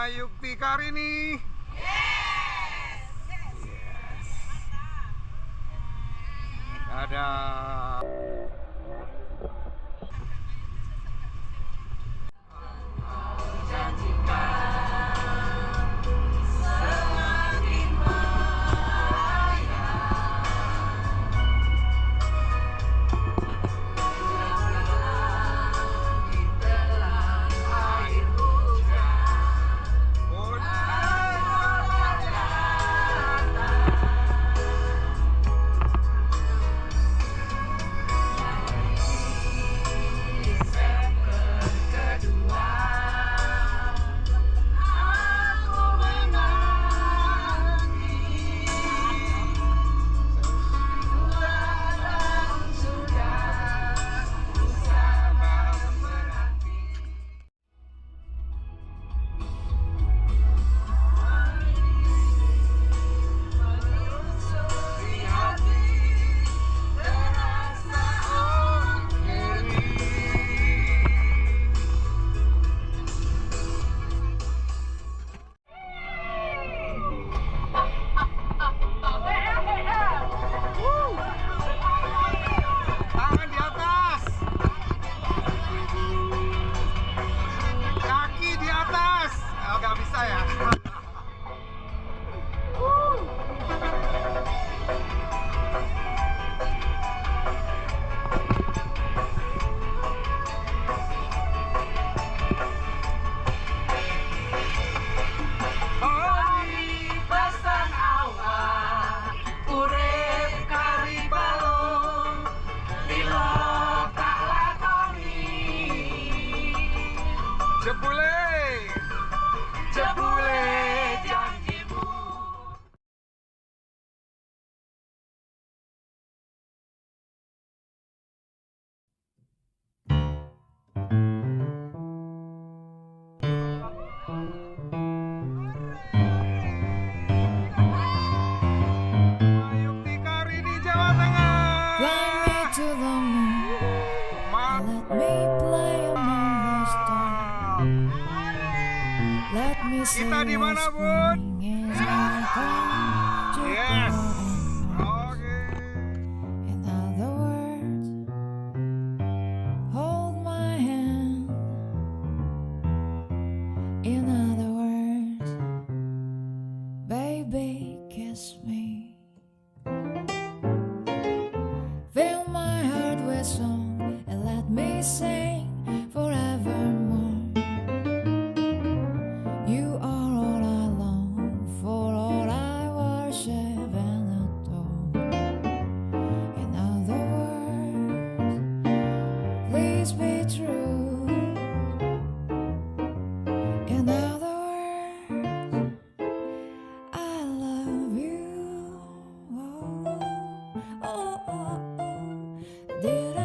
Yukti Karini. Yes. Ada. Kita di mana, Bun? Yes. Oke. In other words, hold my hand. In other words, baby, kiss me. Fill my heart with song and let me sing forevermore. You are all I long for, all I worship and adore. In other words, please be true. In other words, I love you. Oh, oh, oh, oh. Did I?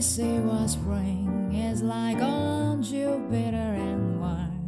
See what spring is like on Jupiter and Mars.